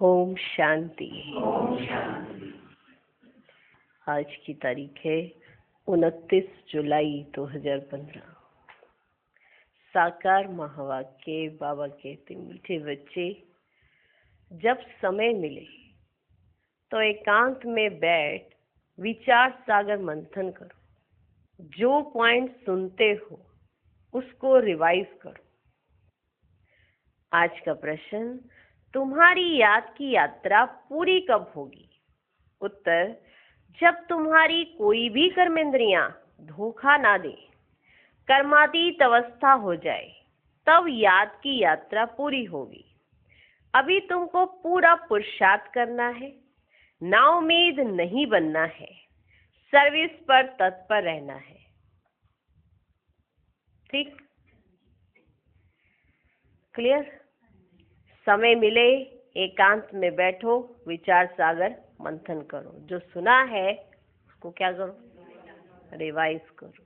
ओम शांति। आज की तारीख है 29 जुलाई 2015। साकार महावाक्य बाबा कहते, मीठे बच्चे, जब समय मिले तो एकांत में बैठ विचार सागर मंथन करो। जो पॉइंट सुनते हो उसको रिवाइज करो। आज का प्रश्न, तुम्हारी याद की यात्रा पूरी कब होगी? उत्तर, जब तुम्हारी कोई भी कर्मेंद्रियां धोखा ना दे, कर्मातीत अवस्था हो जाए, तब याद की यात्रा पूरी होगी। अभी तुमको पूरा पुरुषार्थ करना है, नाउम्मीद नहीं बनना है, सर्विस पर तत्पर रहना है। ठीक, क्लियर? समय मिले एकांत में बैठो, विचार सागर मंथन करो। जो सुना है उसको क्या करो? रिवाइज करो।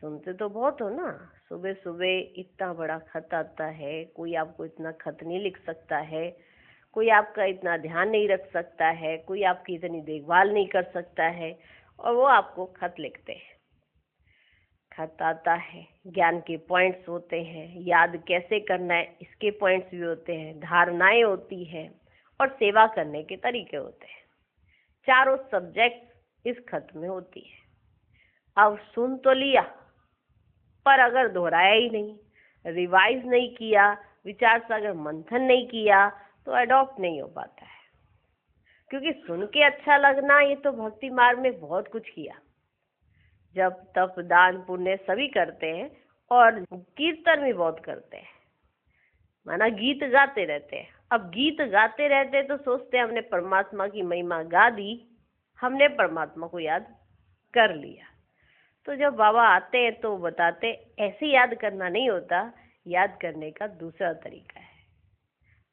सुनते तो बहुत हो ना, सुबह सुबह इतना बड़ा खत आता है, कोई आपको इतना खत नहीं लिख सकता है, कोई आपका इतना ध्यान नहीं रख सकता है, कोई आपकी इतनी देखभाल नहीं कर सकता है, और वो आपको खत लिखते हैं। खत आता है, ज्ञान के पॉइंट्स होते हैं, याद कैसे करना है इसके पॉइंट्स भी होते हैं, धारणाएं होती हैं और सेवा करने के तरीके होते हैं। चारों सब्जेक्ट इस खत में होती है। अब सुन तो लिया, पर अगर दोहराया ही नहीं, रिवाइज नहीं किया, विचार सागर मंथन नहीं किया, तो अडॉप्ट नहीं हो पाता है। क्योंकि सुन के अच्छा लगना, ये तो भक्ति मार्ग में बहुत कुछ किया, जब तप दान पुण्य सभी करते हैं और कीर्तन भी बहुत करते हैं, माना गीत गाते रहते हैं। अब गीत गाते रहते तो सोचते हैं हमने परमात्मा की महिमा गा दी, हमने परमात्मा को याद कर लिया। तो जब बाबा आते हैं तो बताते, ऐसे याद करना नहीं होता, याद करने का दूसरा तरीका है।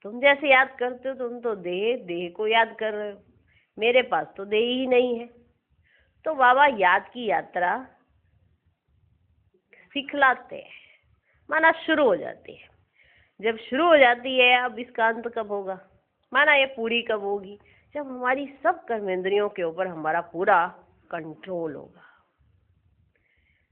तुम जैसे याद करते हो, तुम तो देह को याद कर रहे हो, मेरे पास तो देह ही नहीं है। तो बाबा याद की यात्रा सिखलाते हैं, माना शुरू हो जाती है। जब शुरू हो जाती है, अब इसका अंत कब होगा, माना ये पूरी कब होगी? जब हमारी सब कर्मेंद्रियों के ऊपर हमारा पूरा कंट्रोल होगा।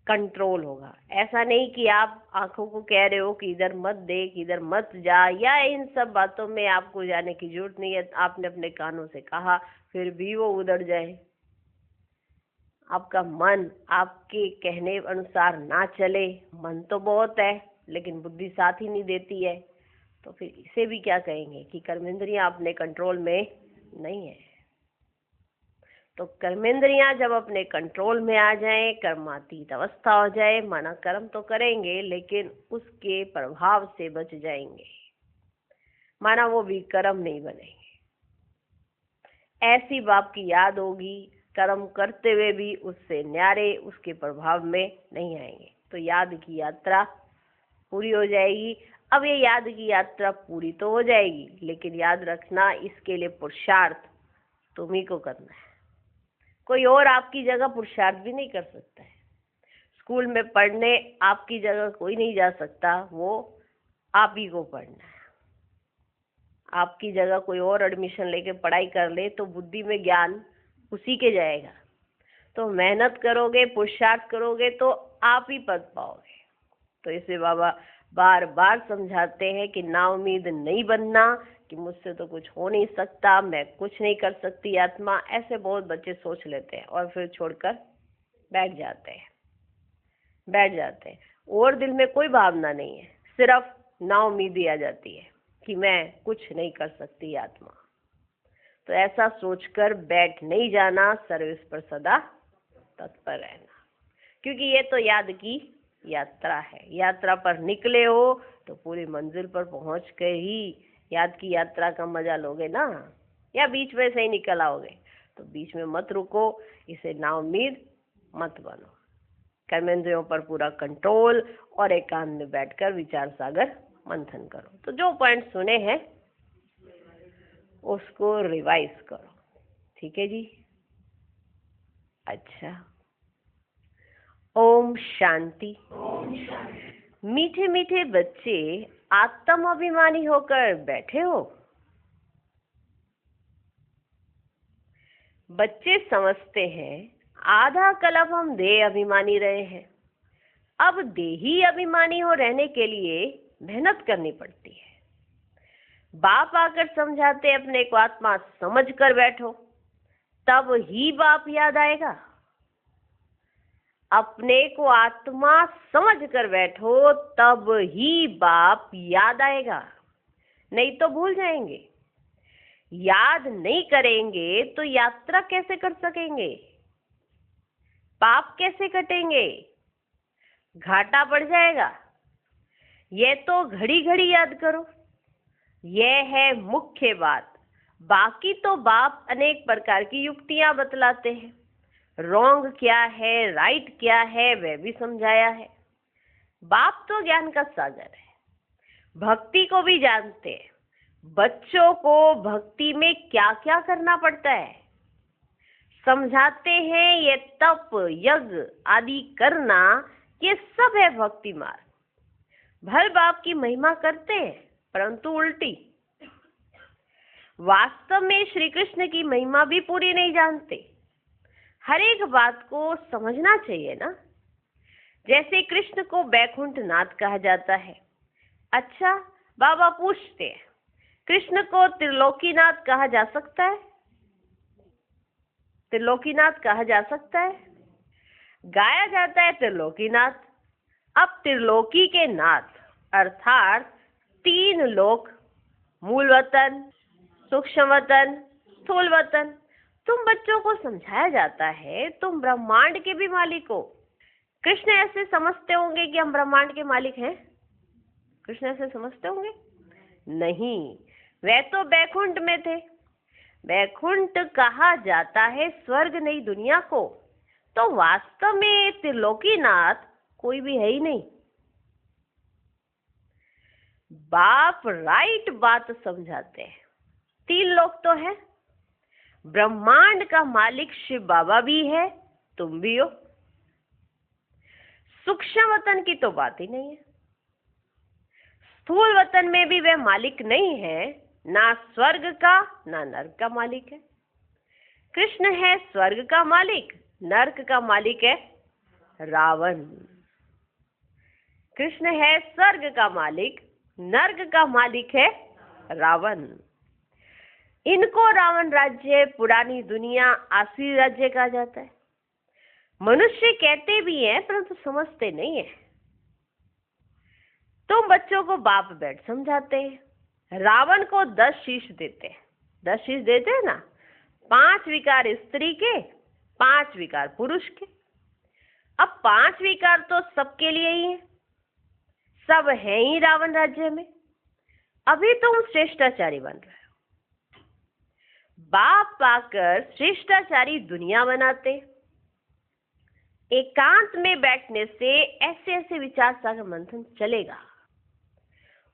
कंट्रोल होगा, ऐसा नहीं कि आप आंखों को कह रहे हो कि इधर मत देख, इधर मत जा, या इन सब बातों में आपको जाने की जरूरत नहीं है। आपने अपने कानों से कहा, फिर भी वो उधर जाए, आपका मन आपके कहने अनुसार ना चले। मन तो बहुत है लेकिन बुद्धि साथ ही नहीं देती है, तो फिर इसे भी क्या कहेंगे कि कर्मेंद्रियां अपने कंट्रोल में नहीं है। तो कर्मेंद्रियां जब अपने कंट्रोल में आ जाएं, कर्मातीत अवस्था हो जाए, माना कर्म तो करेंगे लेकिन उसके प्रभाव से बच जाएंगे, माना वो विकर्म नहीं बनेंगे। ऐसी बाप की याद होगी, कर्म करते हुए भी उससे न्यारे उसके प्रभाव में नहीं आएंगे। तो याद की यात्रा पूरी हो जाएगी। अब ये याद की यात्रा पूरी तो हो जाएगी, लेकिन याद रखना, इसके लिए पुरुषार्थ तुम्ही को करना है। कोई और आपकी जगह पुरुषार्थ भी नहीं कर सकता है। स्कूल में पढ़ने आपकी जगह कोई नहीं जा सकता, वो आप ही को पढ़ना है। आपकी जगह कोई और एडमिशन लेके पढ़ाई कर ले तो बुद्धि में ज्ञान उसी के जाएगा। तो मेहनत करोगे, पुरुषार्थ करोगे तो आप ही पद पाओगे। तो इसे बाबा बार बार समझाते हैं कि नाउम्मीद नहीं बनना, कि मुझसे तो कुछ हो नहीं सकता, मैं कुछ नहीं कर सकती आत्मा। ऐसे बहुत बच्चे सोच लेते हैं और फिर छोड़कर बैठ जाते हैं और दिल में कोई भावना नहीं है, सिर्फ नाउम्मीदी आ जाती है कि मैं कुछ नहीं कर सकती आत्मा। तो ऐसा सोचकर बैठ नहीं जाना, सर्विस पर सदा तत्पर रहना, क्योंकि ये तो याद की यात्रा है। यात्रा पर निकले हो तो पूरी मंजिल पर पहुंच के ही याद की यात्रा का मजा लोगे ना, या बीच में से ही निकल आओगे? तो बीच में मत रुको, इसे नाउम्मीद मत बनो। कर्मेंद्रियों पर पूरा कंट्रोल और एकांत में बैठकर विचार सागर मंथन करो। तो जो पॉइंट सुने हैं उसको रिवाइज करो। ठीक है जी? अच्छा, ओम शांति। मीठे मीठे बच्चे, आत्म अभिमानी होकर बैठे हो, बच्चे समझते हैं आधा कल्प हम देह अभिमानी रहे हैं, अब देही अभिमानी हो रहने के लिए मेहनत करनी पड़ती है। बाप आकर समझाते अपने को आत्मा समझ कर बैठो, तब ही बाप याद आएगा। अपने को आत्मा समझ कर बैठो तब ही बाप याद आएगा, नहीं तो भूल जाएंगे। याद नहीं करेंगे तो यात्रा कैसे कर सकेंगे, पाप कैसे कटेंगे, घाटा पड़ जाएगा। ये तो घड़ी घड़ी याद करो, यह है मुख्य बात। बाकी तो बाप अनेक प्रकार की युक्तियां बतलाते हैं, रॉन्ग क्या है राइट क्या है वह भी समझाया है। बाप तो ज्ञान का सागर है, भक्ति को भी जानते हैं। बच्चों को भक्ति में क्या क्या करना पड़ता है समझाते हैं। ये तप यज्ञ आदि करना ये सब है भक्ति मार्ग। भल बाप की महिमा करते हैं परंतु उल्टी। वास्तव में श्री कृष्ण की महिमा भी पूरी नहीं जानते। हर एक बात को समझना चाहिए ना। जैसे कृष्ण को बैकुंठ नाथ कहा जाता है। अच्छा, बाबा पूछते हैं कृष्ण को त्रिलोकीनाथ कहा जा सकता है? त्रिलोकीनाथ कहा जा सकता है? गाया जाता है त्रिलोकीनाथ। अब त्रिलोकी के नाथ अर्थात 3 लोक, मूल वतन, सूक्ष्म वतन, स्थूल वतन। तुम बच्चों को समझाया जाता है तुम ब्रह्मांड के भी मालिक हो। कृष्ण ऐसे समझते होंगे कि हम ब्रह्मांड के मालिक हैं? कृष्ण ऐसे समझते होंगे? नहीं, वे तो बैकुंठ में थे। बैकुंठ कहा जाता है स्वर्ग नहीं दुनिया को। तो वास्तव में त्रिलोकीनाथ कोई भी है ही नहीं। बाप राइट बात समझाते हैं। 3 लोग तो है, ब्रह्मांड का मालिक शिव बाबा भी है, तुम भी हो। सूक्ष्म वतन की तो बात ही नहीं है। स्थूल वतन में भी वह मालिक नहीं है, ना स्वर्ग का ना नर्क का मालिक है। कृष्ण है स्वर्ग का मालिक, नर्क का मालिक है रावण। कृष्ण है स्वर्ग का मालिक, नर्क का मालिक है रावण। इनको रावण राज्य, पुरानी दुनिया, आसुरी राज्य कहा जाता है। मनुष्य कहते भी हैं परंतु समझते नहीं है। तुम बच्चों को बाप बैठ समझाते हैं। रावण को 10 शीश देते हैं। 10 शीश देते हैं ना, 5 विकार स्त्री के, 5 विकार पुरुष के। अब 5 विकार तो सबके लिए ही है, सब है ही रावण राज्य में। अभी तुम श्रेष्ठाचारी बन रहे हो। बाप पाकर श्रेष्ठाचारी दुनिया बनाते। एकांत में बैठने से ऐसे ऐसे विचार सागर मंथन चलेगा।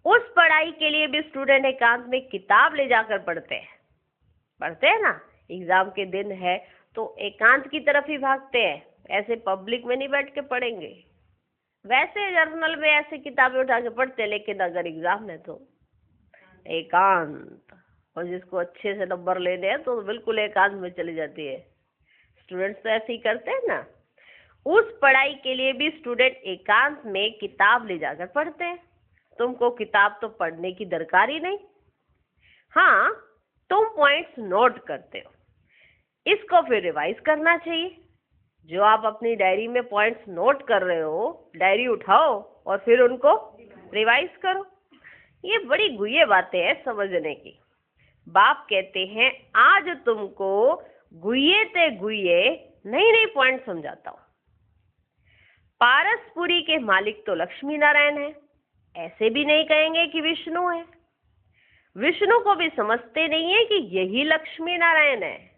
उस पढ़ाई के लिए भी स्टूडेंट एकांत में किताब ले जाकर पढ़ते हैं ना। एग्जाम के दिन है तो एकांत की तरफ ही भागते हैं, ऐसे पब्लिक में नहीं बैठ के पढ़ेंगे। वैसे जर्नल में ऐसे किताबें उठा के पढ़ते हैं, लेकिन अगर एग्जाम है तो एकांत। और जिसको अच्छे से नंबर लेने हैं तो बिल्कुल एकांत में चली जाती है। स्टूडेंट्स तो ऐसे ही करते हैं ना। उस पढ़ाई के लिए भी स्टूडेंट एकांत में किताब ले जाकर पढ़ते हैं। तुमको किताब तो पढ़ने की दरकार ही नहीं। हाँ, तुम पॉइंट्स नोट करते हो, इसको फिर रिवाइज करना चाहिए। जो आप अपनी डायरी में पॉइंट्स नोट कर रहे हो, डायरी उठाओ और फिर उनको रिवाइज करो। ये बड़ी गुह्य बातें हैं समझने की। बाप कहते हैं आज तुमको गुह्ये ते गुह्ये नई नई पॉइंट समझाता हूं। पारसपुरी के मालिक तो लक्ष्मी नारायण है, ऐसे भी नहीं कहेंगे कि विष्णु है। विष्णु को भी समझते नहीं है कि यही लक्ष्मी नारायण है।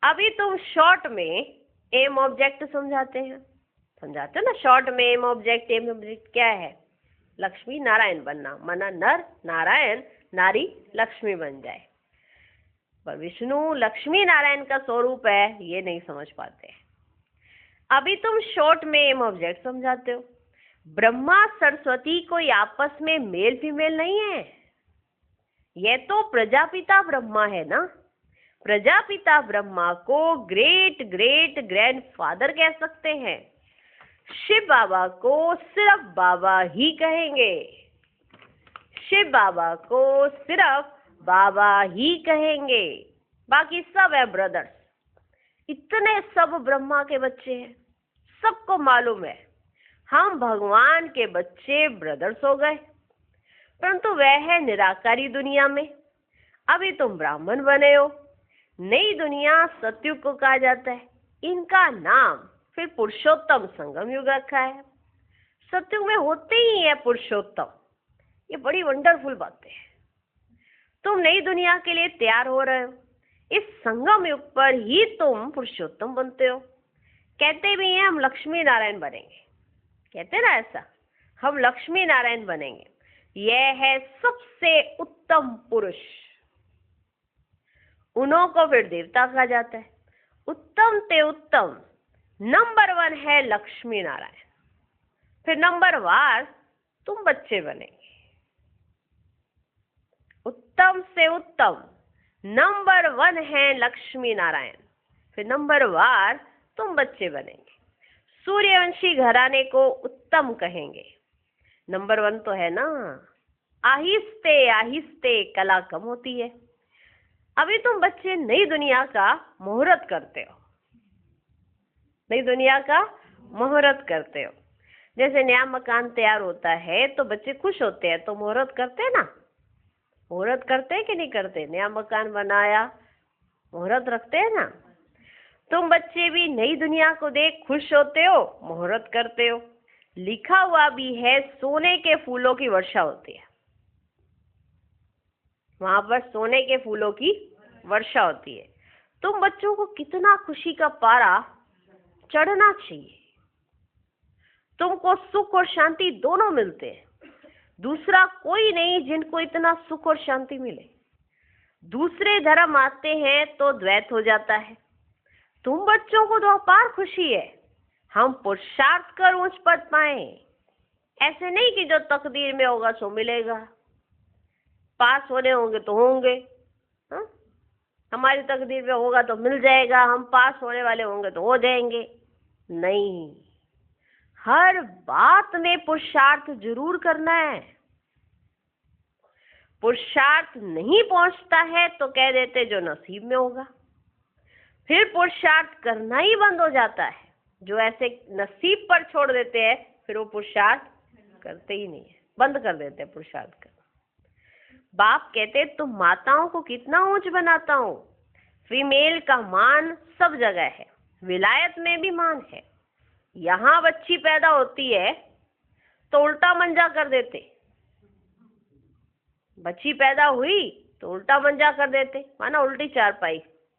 अभी तुम शॉर्ट में एम ऑब्जेक्ट समझाते हैं ना। शॉर्ट में एम ऑब्जेक्ट क्या है? लक्ष्मी नारायण बनना, माना नर नारायण नारी लक्ष्मी बन जाए। पर विष्णु लक्ष्मी नारायण का स्वरूप है, ये नहीं समझ पाते। अभी तुम शॉर्ट में एम ऑब्जेक्ट समझाते हो। ब्रह्मा सरस्वती कोई आपस में मेल फीमेल नहीं है। यह तो प्रजापिता ब्रह्मा है ना। प्रजापिता ब्रह्मा को ग्रेट ग्रेट ग्रैंडफादर कह सकते हैं। शिव बाबा को सिर्फ बाबा ही कहेंगे। शिव बाबा को सिर्फ बाबा ही कहेंगे, बाकी सब है ब्रदर्स। इतने सब ब्रह्मा के बच्चे हैं, सबको मालूम है हम भगवान के बच्चे ब्रदर्स हो गए, परंतु वह है निराकारी दुनिया में। अभी तुम ब्राह्मण बने हो। नई दुनिया सतयुग को कहा जाता है। इनका नाम फिर पुरुषोत्तम संगम युग रखा है। सतयुग में होते ही है पुरुषोत्तम। ये बड़ी वंडरफुल बातें हैं। तुम नई दुनिया के लिए तैयार हो रहे हो। इस संगम युग पर ही तुम पुरुषोत्तम बनते हो। कहते भी हैं हम लक्ष्मी नारायण बनेंगे, कहते ना ऐसा, हम लक्ष्मी नारायण बनेंगे। यह है सबसे उत्तम पुरुष। उन्हों को फिर देवता कहा जाता है। उत्तम ते उत्तम नंबर 1 है लक्ष्मी नारायण। फिर नंबर वार तुम बच्चे बनेंगे। उत्तम से उत्तम नंबर 1 है लक्ष्मी नारायण। फिर नंबर वार तुम बच्चे बनेंगे। सूर्यवंशी घराने को उत्तम कहेंगे। नंबर 1 तो है ना। आहिस्ते आहिस्ते कला कम होती है। अभी तुम बच्चे नई दुनिया का मुहूर्त करते हो। नई दुनिया का मुहूर्त करते हो। जैसे नया मकान तैयार होता है तो बच्चे खुश होते हैं, तो मुहूर्त करते हैं ना। मुहूर्त करते हैं कि नहीं करते? नया मकान बनाया, मुहूर्त रखते हैं ना। तुम बच्चे भी नई दुनिया को देख खुश होते हो, मुहूर्त करते हो। लिखा हुआ भी है सोने के फूलों की वर्षा होती है। वहां पर सोने के फूलों की वर्षा होती है। तुम बच्चों को कितना खुशी का पारा चढ़ना चाहिए। तुमको सुख और शांति दोनों मिलते हैं। दूसरा कोई नहीं जिनको इतना सुख और शांति मिले। दूसरे धर्म आते हैं तो द्वैत हो जाता है। तुम बच्चों को तो अपार खुशी है, हम पुरुषार्थ कर उच्च पद पाए। ऐसे नहीं कि जो तकदीर में होगा सो मिलेगा। पास होने होंगे तो होंगे, हा? हमारी तकदीर में होगा तो मिल जाएगा, हम पास होने वाले होंगे तो हो जाएंगे। नहीं, हर बात में पुरुषार्थ जरूर करना है। पुरुषार्थ नहीं पहुंचता है तो कह देते जो नसीब में होगा। फिर पुरुषार्थ करना ही बंद हो जाता है। जो ऐसे नसीब पर छोड़ देते हैं फिर वो पुरुषार्थ करते ही नहीं है, बंद कर देते हैं पुरुषार्थ करना। बाप कहते तुम माताओं को कितना ऊंच बनाता हूं। फीमेल का मान सब जगह है, विलायत में भी मान है। यहाँ बच्ची पैदा होती है तो उल्टा मंजा कर देते। बच्ची पैदा हुई तो उल्टा मंजा कर देते, माना उल्टी चारपाई,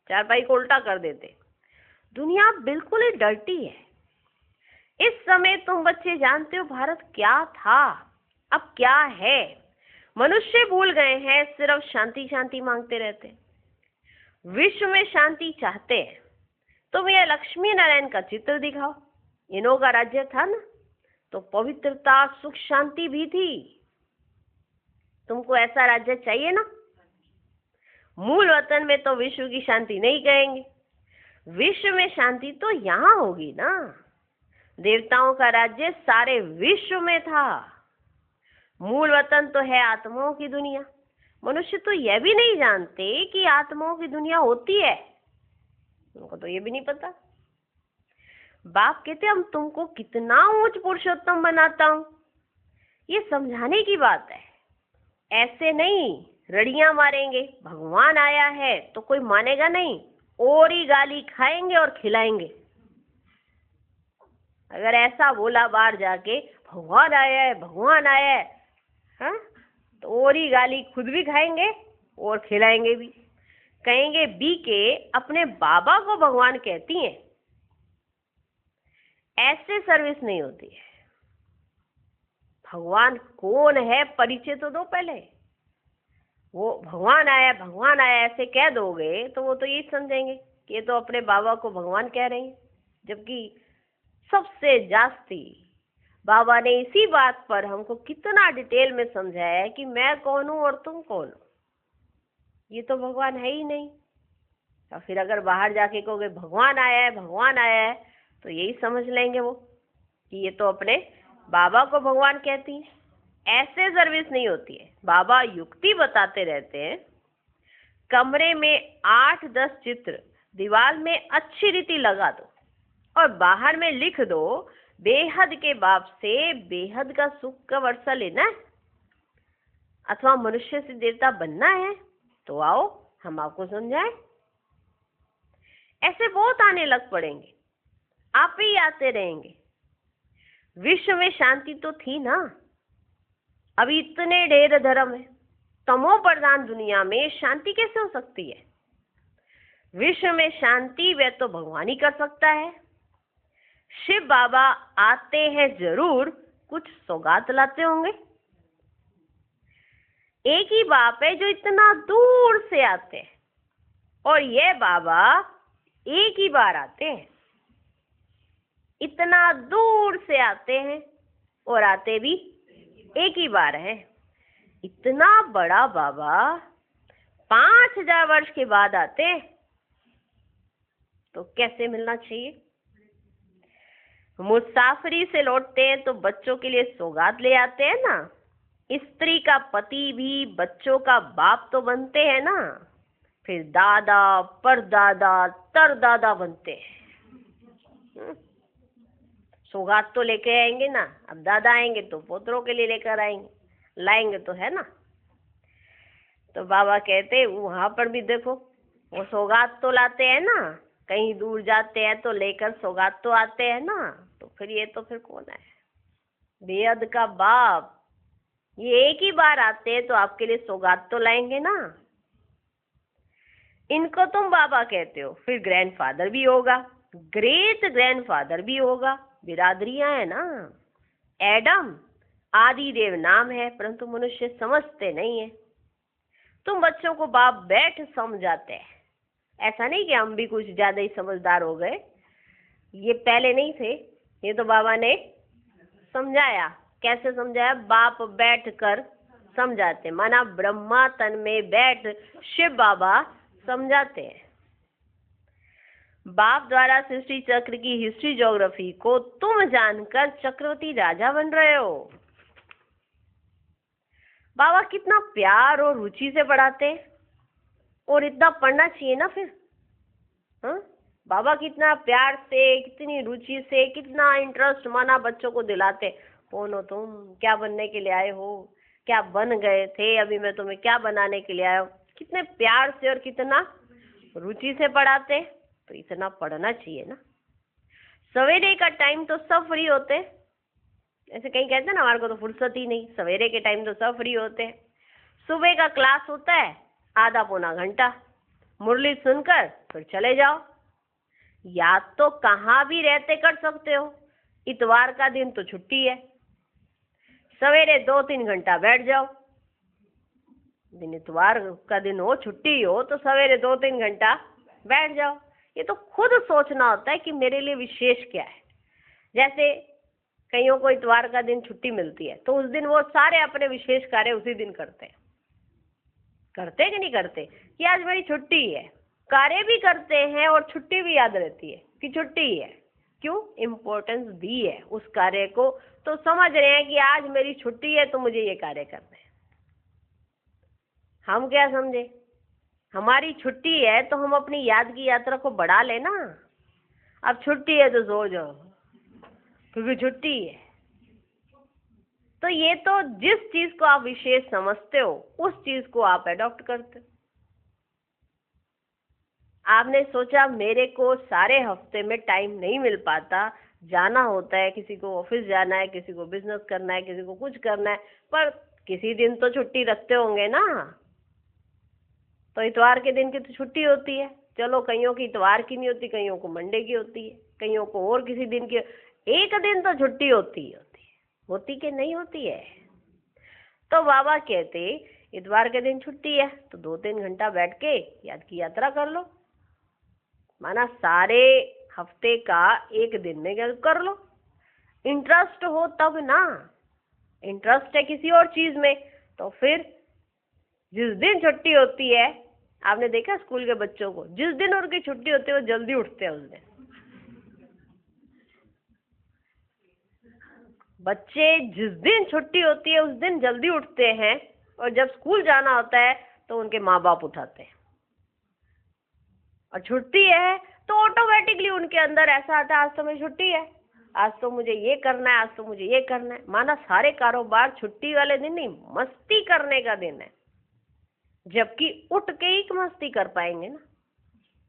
चारपाई को उल्टा कर देते। दुनिया बिल्कुल ही डर्टी है। इस समय तुम बच्चे जानते हो भारत क्या था, अब क्या है। मनुष्य भूल गए हैं, सिर्फ शांति शांति मांगते रहते। विश्व में शांति चाहते हैं। तुम यह लक्ष्मी नारायण का चित्र दिखाओ। इन्हों का राज्य था ना, तो पवित्रता सुख शांति भी थी। तुमको ऐसा राज्य चाहिए ना। मूल वतन में तो विश्व की शांति नहीं कहेंगे। विश्व में शांति तो यहाँ होगी ना। देवताओं का राज्य सारे विश्व में था। मूल वतन तो है आत्माओं की दुनिया। मनुष्य तो यह भी नहीं जानते कि आत्माओं की दुनिया होती है, उनको तो ये भी नहीं पता। बाप कहते हम तुमको कितना ऊंच पुरुषोत्तम बनाता हूं, ये समझाने की बात है। ऐसे नहीं रड़ियां मारेंगे, भगवान आया है तो कोई मानेगा नहीं, और ही गाली खाएंगे और खिलाएंगे। अगर ऐसा बोला बाहर जाके भगवान आया है, भगवान आया है, हाँ, तो और ही गाली खुद भी खाएंगे और खिलाएंगे भी। कहेंगे बी के अपने बाबा को भगवान कहती हैं। ऐसे सर्विस नहीं होती है। भगवान कौन है परिचय तो दो पहले। वो भगवान आया ऐसे कह दोगे तो वो तो यही समझेंगे कि ये तो अपने बाबा को भगवान कह रहे हैं। जबकि सबसे जास्ती बाबा ने इसी बात पर हमको कितना डिटेल में समझाया है कि मैं कौन हूं और तुम कौन हो। ये तो भगवान है ही नहीं। और फिर अगर बाहर जाके कहोगे भगवान आया है, भगवान आया है, तो यही समझ लेंगे वो कि ये तो अपने बाबा को भगवान कहती है। ऐसे सर्विस नहीं होती है। बाबा युक्ति बताते रहते हैं। कमरे में 8-10 चित्र दीवार में अच्छी रीति लगा दो और बाहर में लिख दो, बेहद के बाप से बेहद का सुख का वर्षा लेना है अथवा मनुष्य से देवता बनना है, तो आओ हम आपको समझाएं। ऐसे बहुत आने लग पड़ेंगे, आप ही आते रहेंगे। विश्व में शांति तो थी ना, अभी इतने ढेर धर्म है। तमो प्रधान दुनिया में शांति कैसे हो सकती है? विश्व में शांति वह तो भगवान ही कर सकता है। शिव बाबा आते हैं जरूर, कुछ सौगात लाते होंगे। एक ही बाप है जो इतना दूर से आते हैं और ये बाबा एक ही बार आते हैं। इतना दूर से आते हैं और आते भी एक ही बार है। इतना बड़ा बाबा 5000 वर्ष के बाद आते हैं, तो कैसे मिलना चाहिए? मुसाफरी से लौटते हैं तो बच्चों के लिए सौगात ले आते हैं ना। स्त्री का पति भी बच्चों का बाप तो बनते हैं ना, फिर दादा, परदादा, तरदादा बनते हैं। सौगात तो लेके आएंगे ना। अब दादा आएंगे तो पोतरों के लिए लेकर आएंगे, लाएंगे तो है ना। तो बाबा कहते वहां पर भी देखो, वो सौगात तो लाते हैं ना। कहीं दूर जाते हैं तो लेकर सौगात तो आते हैं ना। तो फिर ये तो फिर कौन है? बेहद का बाप। ये एक ही बार आते हैं तो आपके लिए सौगात तो लाएंगे ना। इनको तुम बाबा कहते हो, फिर ग्रैंडफादर भी होगा, ग्रेट ग्रैंडफादर भी होगा। बिरादरियां है ना। एडम आदिदेव नाम है, परंतु मनुष्य समझते नहीं है। तुम बच्चों को बाप बैठ समझाते हैं। ऐसा नहीं कि हम भी कुछ ज्यादा ही समझदार हो गए। ये पहले नहीं थे, ये तो बाबा ने समझाया। कैसे समझाया? बाप बैठ कर समझाते, माना ब्रह्मा तन में बैठ शिव बाबा समझाते हैं। बाप द्वारा सृष्टि चक्र की हिस्ट्री ज्योग्राफी को तुम जानकर चक्रवर्ती राजा बन रहे हो। बाबा कितना प्यार और रुचि से पढ़ाते हैं, और इतना पढ़ना चाहिए ना फिर। हाँ, बाबा कितना प्यार से, कितनी रुचि से, कितना इंटरेस्ट माना बच्चों को दिलाते। कौन हो तुम? क्या बनने के लिए आए हो? क्या बन गए थे? अभी मैं तुम्हें क्या बनाने के लिए आया हूँ? कितने प्यार से और कितना रुचि से पढ़ाते। तो इतना पढ़ना चाहिए ना। सवेरे का टाइम तो सब फ्री होते हैं। ऐसे कहीं कहते हैं ना हमारे को तो फुर्सत ही नहीं। सवेरे के टाइम तो सब फ्री होते हैं। सुबह का क्लास होता है आधा पौना घंटा, मुरली सुनकर फिर चले जाओ। या तो कहाँ भी रहते कर सकते हो। इतवार का दिन तो छुट्टी है, सवेरे 2-3 घंटा बैठ जाओ। दिन इतवार का दिन हो, छुट्टी हो, तो सवेरे 2-3 घंटा बैठ जाओ। ये तो खुद सोचना होता है कि मेरे लिए विशेष क्या है। जैसे कईयों को इतवार का दिन छुट्टी मिलती है, तो उस दिन वो सारे अपने विशेष कार्य उसी दिन करते हैं। करते कि नहीं करते? कि आज मेरी छुट्टी है। कार्य भी करते हैं और छुट्टी भी याद रहती है कि छुट्टी है। क्यों? इम्पोर्टेंस दी है उस कार्य को, तो समझ रहे हैं कि आज मेरी छुट्टी है तो मुझे ये कार्य करना है। हम क्या समझे? हमारी छुट्टी है तो हम अपनी याद की यात्रा को बढ़ा लेना। अब छुट्टी है तो सो जाओ क्योंकि छुट्टी है। तो ये तो जिस चीज को आप विशेष समझते हो उस चीज को आप अडॉप्ट करते हो। आपने सोचा मेरे को सारे हफ्ते में टाइम नहीं मिल पाता, जाना होता है, किसी को ऑफिस जाना है, किसी को बिजनेस करना है, किसी को कुछ करना है, पर किसी दिन तो छुट्टी रखते होंगे ना। तो इतवार के दिन की तो छुट्टी होती है। चलो कईयों की इतवार की नहीं होती, कईयों को मंडे की होती है, कईयों को और किसी दिन की। एक दिन तो छुट्टी होती है। होती कि नहीं होती है? तो बाबा कहते इतवार के दिन छुट्टी है तो 2-3 घंटा बैठ के याद की यात्रा कर लो। माना सारे हफ्ते का एक दिन में कर लो। इंटरेस्ट हो तब ना। इंटरेस्ट है किसी और चीज में तो फिर जिस दिन छुट्टी होती है आपने देखा स्कूल के बच्चों को, जिस दिन उनकी छुट्टी होती है वो जल्दी उठते हैं उस दिन। बच्चे जिस दिन छुट्टी होती है उस दिन जल्दी उठते हैं, और जब स्कूल जाना होता है तो उनके माँ बाप उठाते हैं। और छुट्टी है तो ऑटोमेटिकली उनके अंदर ऐसा आता है, आज तो मेरी छुट्टी है, आज तो मुझे ये करना है, आज तो मुझे ये करना है। माना सारे कारोबार छुट्टी वाले दिन नहीं, मस्ती करने का दिन है, जबकि उठ के ही मस्ती कर पाएंगे ना।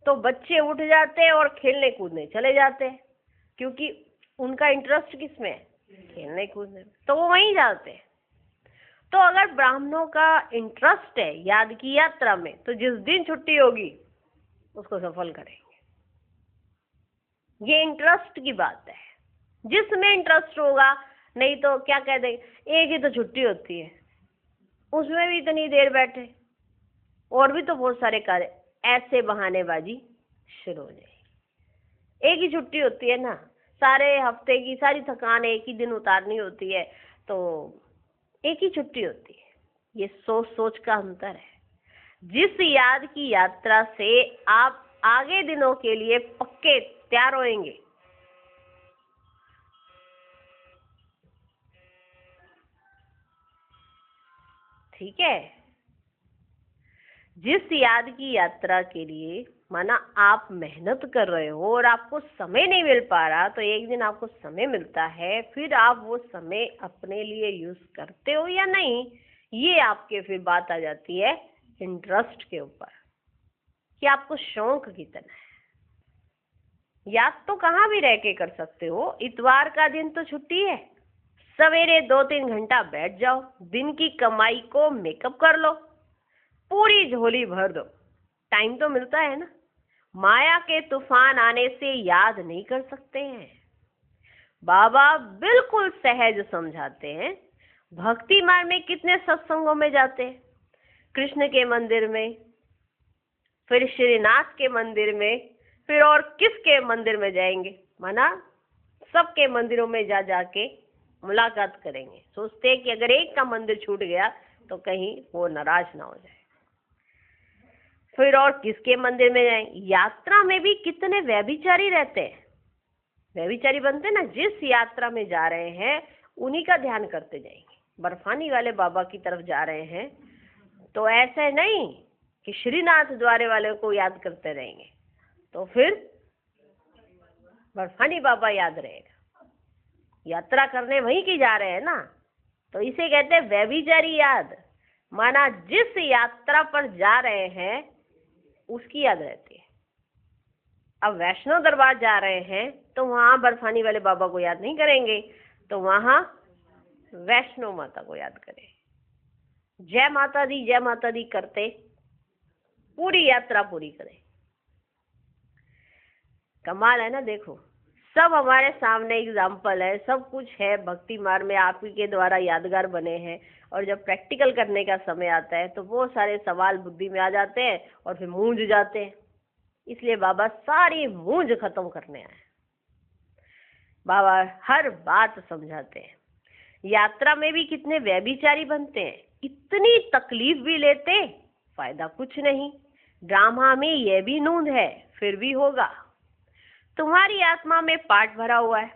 तो बच्चे उठ जाते हैं और खेलने कूदने चले जाते हैं, क्योंकि उनका इंटरेस्ट किसमें है? खेलने कूदने में, तो वो वहीं जाते हैं। तो अगर ब्राह्मणों का इंटरेस्ट है याद की यात्रा में, तो जिस दिन छुट्टी होगी उसको सफल करेंगे। ये इंटरेस्ट की बात है, जिसमें इंटरेस्ट होगा। नहीं तो क्या कह देंगे, एक ही तो छुट्टी होती है, उसमें भी इतनी देर बैठे, और भी तो बहुत सारे कार्य, ऐसे बहानेबाजी शुरू हो जाएगी। एक ही छुट्टी होती है ना, सारे हफ्ते की सारी थकान एक ही दिन उतारनी होती है, तो एक ही छुट्टी होती है। ये सोच सोच का अंतर है। जिस याद की यात्रा से आप आगे दिनों के लिए पक्के तैयार होएंगे, ठीक है। जिस याद की यात्रा के लिए माना आप मेहनत कर रहे हो और आपको समय नहीं मिल पा रहा, तो एक दिन आपको समय मिलता है, फिर आप वो समय अपने लिए यूज करते हो या नहीं, ये आपके फिर बात आ जाती है इंटरेस्ट के ऊपर, कि आपको शौक कितना है। याद तो कहाँ भी रह के कर सकते हो। इतवार का दिन तो छुट्टी है, सवेरे 2-3 घंटा बैठ जाओ, दिन की कमाई को मेकअप कर लो, पूरी झोली भर दो, टाइम तो मिलता है ना। माया के तूफान आने से याद नहीं कर सकते हैं। बाबा बिल्कुल सहज समझाते हैं। भक्ति मार्ग में कितने सत्संगों में जाते हैं, कृष्ण के मंदिर में, फिर श्रीनाथ के मंदिर में, फिर और किसके मंदिर में जाएंगे? माना सबके मंदिरों में जा जाके मुलाकात करेंगे। सोचते हैं कि अगर एक का मंदिर छूट गया तो कहीं वो नाराज ना हो जाए। फिर और किसके मंदिर में जाएंगे? यात्रा में भी कितने व्यभिचारी रहते हैं, व्यभिचारी बनते हैं ना। जिस यात्रा में जा रहे हैं उन्हीं का ध्यान करते जाएंगे। बर्फानी वाले बाबा की तरफ जा रहे हैं तो ऐसे नहीं कि श्रीनाथ द्वारे वाले को याद करते रहेंगे, तो फिर बर्फानी बाबा याद रहेगा। यात्रा करने वहीं की जा रहे हैं ना, तो इसे कहते हैं व्यभिचारी याद। माना जिस यात्रा पर जा रहे हैं उसकी याद रहती है। अब वैष्णो दरबार जा रहे हैं तो वहां बर्फानी वाले बाबा को याद नहीं करेंगे, तो वहां वैष्णो माता को याद करें। जय माता दी करते पूरी यात्रा पूरी करें। कमाल है ना। देखो सब हमारे सामने एग्जाम्पल है, सब कुछ है भक्ति मार्ग में, आप ही के द्वारा यादगार बने हैं। और जब प्रैक्टिकल करने का समय आता है तो वो सारे सवाल बुद्धि में आ जाते हैं और फिर मूंझ जाते हैं। इसलिए बाबा सारी मूंझ खत्म करने आए। बाबा हर बात समझाते हैं। यात्रा में भी कितने व्यभिचारी बनते हैं, इतनी तकलीफ भी लेते, फायदा कुछ नहीं। ड्रामा में यह भी नूंद है, फिर भी होगा। तुम्हारी आत्मा में पाठ भरा हुआ है।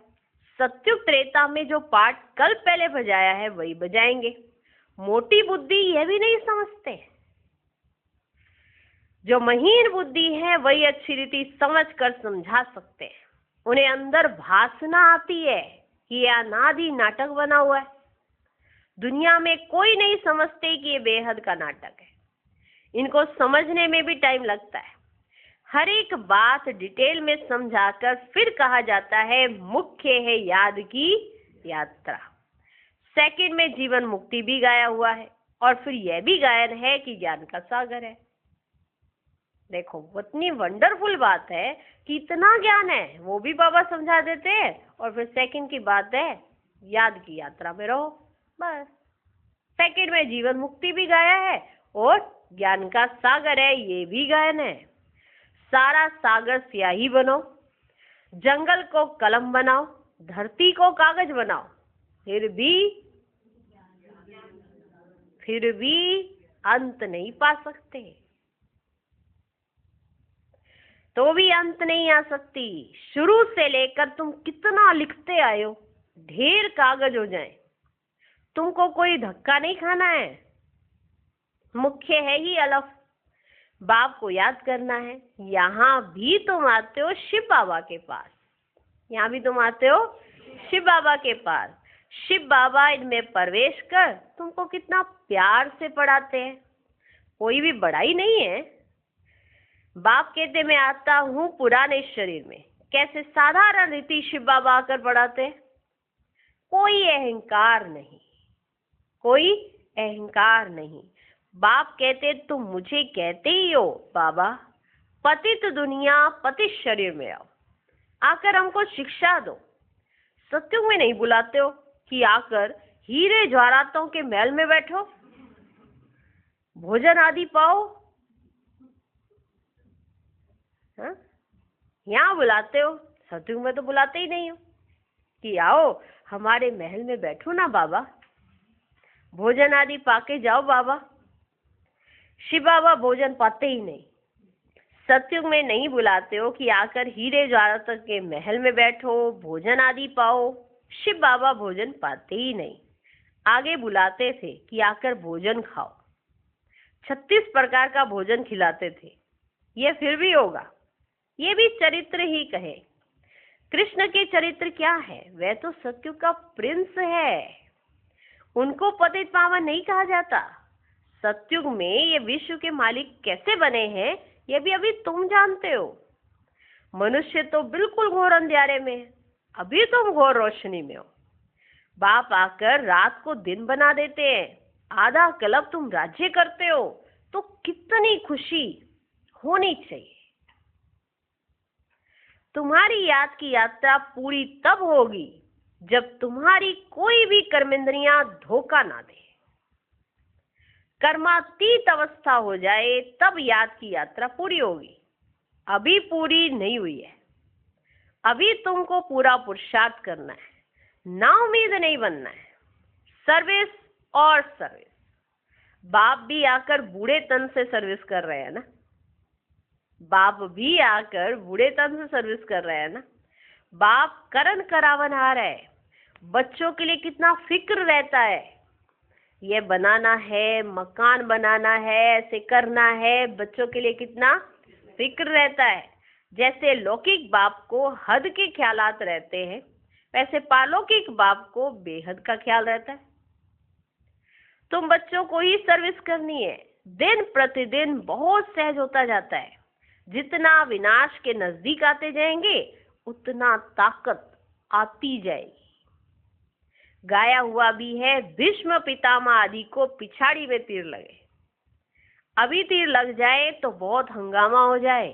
सत्युग त्रेता में जो पाठ कल पहले बजाया है वही बजाएंगे। मोटी बुद्धि यह भी नहीं समझते, जो महीन बुद्धि है वही अच्छी रीति समझ कर समझा सकते हैं। उन्हें अंदर भासना आती है कि यह अनादि नाटक बना हुआ है। दुनिया में कोई नहीं समझते कि ये बेहद का नाटक है। इनको समझने में भी टाइम लगता है। हर एक बात डिटेल में समझाकर फिर कहा जाता है मुख्य है याद की यात्रा। सेकंड में जीवन मुक्ति भी गाया हुआ है, और फिर यह भी गायन है कि ज्ञान का सागर है। देखो कितनी वंडरफुल बात है कि इतना ज्ञान है, वो भी बाबा समझा देते हैं। और फिर सेकंड की बात है याद की यात्रा में रहो, बस। सेकंड में जीवन मुक्ति भी गाया है और ज्ञान का सागर है, ये भी गायन है। सारा सागर स्याही बनो, जंगल को कलम बनाओ, धरती को कागज बनाओ, फिर भी अंत नहीं पा सकते। तो भी अंत नहीं आ सकती। शुरू से लेकर तुम कितना लिखते आए हो, ढेर कागज हो जाए, तुमको कोई धक्का नहीं खाना है। मुख्य है ही अलफ। बाप को याद करना है। यहाँ भी तुम आते हो शिव बाबा के पास, यहाँ भी तुम आते हो शिव बाबा के पास। शिव बाबा इनमें प्रवेश कर तुमको कितना प्यार से पढ़ाते हैं, कोई भी बड़ाई नहीं है। बाप कहते मैं आता हूँ पुराने शरीर में, कैसे साधारण रीति शिव बाबा आकर पढ़ाते हैं। कोई अहंकार नहीं, कोई अहंकार नहीं। बाप कहते तुम मुझे कहते ही हो बाबा, पतित दुनिया पतित शरीर में आओ, आकर हमको शिक्षा दो। सत्युग में नहीं बुलाते हो कि आकर हीरे जवाहरातों के महल में बैठो, भोजन आदि पाओ। हाँ? यहाँ बुलाते हो, सत्युग में तो बुलाते ही नहीं हो कि आओ हमारे महल में बैठो ना बाबा, भोजन आदि पाके जाओ बाबा। शिव बाबा भोजन पाते ही नहीं। सत्युग में नहीं बुलाते हो कि आकर हीरे जवाहरात के महल में बैठो, भोजन आदि पाओ। शिव बाबा भोजन पाते ही नहीं। आगे बुलाते थे कि आकर भोजन खाओ, 36 प्रकार का भोजन खिलाते थे। ये फिर भी होगा, ये भी चरित्र ही कहे। कृष्ण के चरित्र क्या है, वह तो सत्युग का प्रिंस है, उनको पतित पावन नहीं कहा जाता। सत्युग में ये विश्व के मालिक कैसे बने हैं, ये भी अभी तुम जानते हो। मनुष्य तो बिल्कुल घोर अंधेरे में है, अभी तुम घोर रोशनी में हो। बाप आकर रात को दिन बना देते हैं, आधा कल्प तुम राज्य करते हो, तो कितनी खुशी होनी चाहिए। तुम्हारी याद की यात्रा पूरी तब होगी जब तुम्हारी कोई भी कर्मेंद्रियां धोखा ना दे, कर्मातीत अवस्था हो जाए, तब याद की यात्रा पूरी होगी। अभी पूरी नहीं हुई है। अभी तुमको पूरा पुरुषार्थ करना है, ना उम्मीद नहीं बनना है। सर्विस और सर्विस। बाप भी आकर बूढ़े तन से सर्विस कर रहे हैं ना, बाप भी आकर बूढ़े तन से सर्विस कर रहे हैं ना। बाप करण करावनहार है, बच्चों के लिए कितना फिक्र रहता है। ये बनाना है, मकान बनाना है, ऐसे करना है, बच्चों के लिए कितना फिक्र रहता है। जैसे लौकिक बाप को हद के ख्यालात रहते हैं, वैसे पारलौकिक बाप को बेहद का ख्याल रहता है। तुम बच्चों को ही सर्विस करनी है। दिन प्रतिदिन बहुत सहज होता जाता है। जितना विनाश के नजदीक आते जाएंगे, उतना ताकत आती जाएगी। गाया हुआ भी है, भीष्म पितामह आदि को पिछाड़ी में तीर लगे। अभी तीर लग जाए तो बहुत हंगामा हो जाए,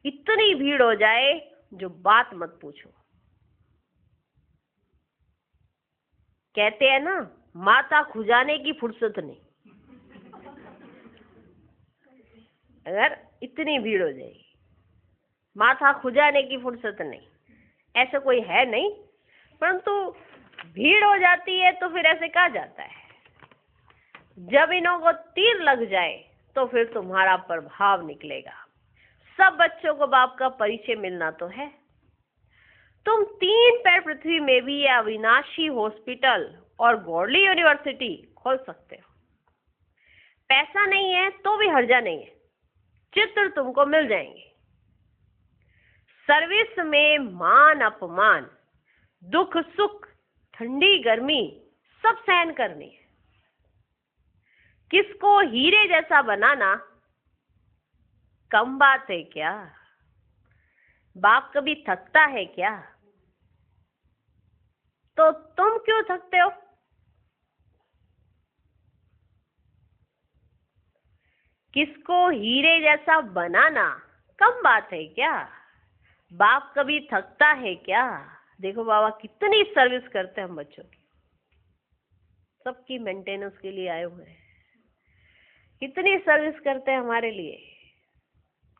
इतनी भीड़ हो जाए जो बात मत पूछो। कहते हैं ना, माथा खुजाने की फुर्सत नहीं। अगर इतनी भीड़ हो जाएगी, माथा खुजाने की फुर्सत नहीं, ऐसा कोई है नहीं, परंतु भीड़ हो जाती है तो फिर ऐसे कहा जाता है। जब इन्हों को तीर लग जाए तो फिर तुम्हारा प्रभाव निकलेगा। सब बच्चों को बाप का परिचय मिलना तो है। तुम 3 पैर पृथ्वी में भी ये अविनाशी हॉस्पिटल और गॉडली यूनिवर्सिटी खोल सकते हो। पैसा नहीं है तो भी हर्जा नहीं है, चित्र तुमको मिल जाएंगे। सर्विस में मान अपमान, दुख सुख, ठंडी गर्मी सब सहन करनी है। किसको हीरे जैसा बनाना कम बात है क्या? बाप कभी थकता है क्या? तो तुम क्यों थकते हो? किसको हीरे जैसा बनाना कम बात है क्या? बाप कभी थकता है क्या? देखो बाबा कितनी सर्विस करते हैं हम बच्चों की, सबकी मेंटेनेंस के लिए आए हुए हैं। कितनी सर्विस करते हैं हमारे लिए,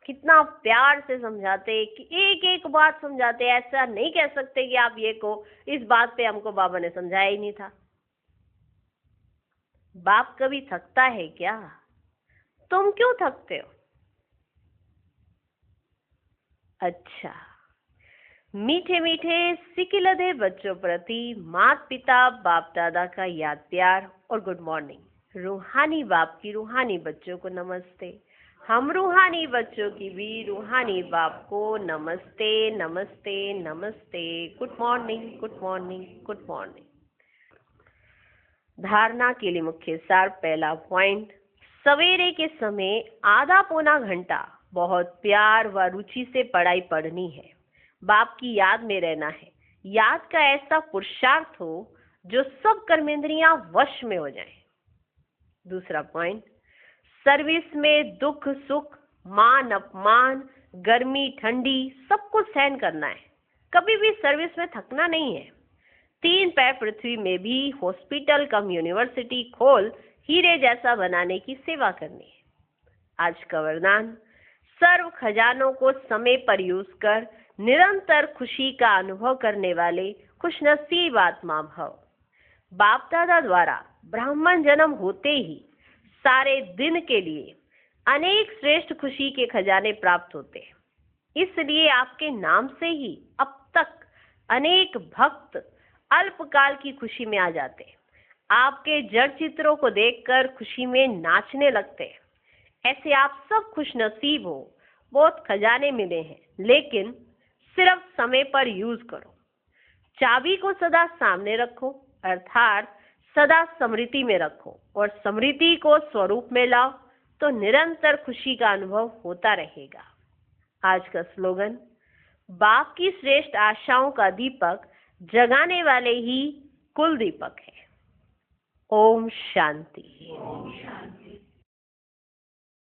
कितना प्यार से समझाते, कि एक एक बात समझाते। ऐसा नहीं कह सकते कि आप ये को, इस बात पे हमको बाबा ने समझाया ही नहीं था। बाप कभी थकता है क्या? तुम क्यों थकते हो? अच्छा। मीठे मीठे सिकिलधे बच्चों प्रति माता पिता बाप दादा का याद प्यार और गुड मॉर्निंग। रूहानी बाप की रूहानी बच्चों को नमस्ते। हम रूहानी बच्चों की भी रूहानी बाप को नमस्ते नमस्ते नमस्ते। Good morning good morning good morning. धारणा के लिए मुख्य सार। पहला पॉइंट, सवेरे के समय आधा पौना घंटा बहुत प्यार व रुचि से पढ़ाई पढ़नी है। बाप की याद में रहना है। याद का ऐसा पुरुषार्थ हो जो सब कर्मेंद्रियां वश में हो जाएं। दूसरा पॉइंट, सर्विस में दुख सुख मान अपमान गर्मी ठंडी सब कुछ सहन करना है। कभी भी सर्विस में थकना नहीं है। 3 पैर पृथ्वी में भी हॉस्पिटल कम यूनिवर्सिटी खोल हीरे जैसा बनाने की सेवा करनी है। आज का वरदान, सर्व खजानों को समय पर यूज कर निरंतर खुशी का अनुभव करने वाले खुशनसीब आत्मा भव। बाप दादा द्वारा ब्राह्मण जन्म होते ही सारे दिन के लिए अनेक श्रेष्ठ खुशी के खजाने प्राप्त होते हैं। इसलिए आपके नाम से ही अब तक अनेक भक्त अल्पकाल की खुशी में आ जाते हैं। आपके जड़ चित्रों को देखकर खुशी में नाचने लगते हैं। ऐसे आप सब खुशनसीब हो। बहुत खजाने मिले हैं, लेकिन सिर्फ समय पर यूज करो। चाबी को सदा सामने रखो, अर्थात सदा स्मृति में रखो और स्मृति को स्वरूप में लाओ तो निरंतर खुशी का अनुभव होता रहेगा। आज का स्लोगन, बाप की श्रेष्ठ आशाओं का दीपक जगाने वाले ही कुल दीपक है। ओम शांति।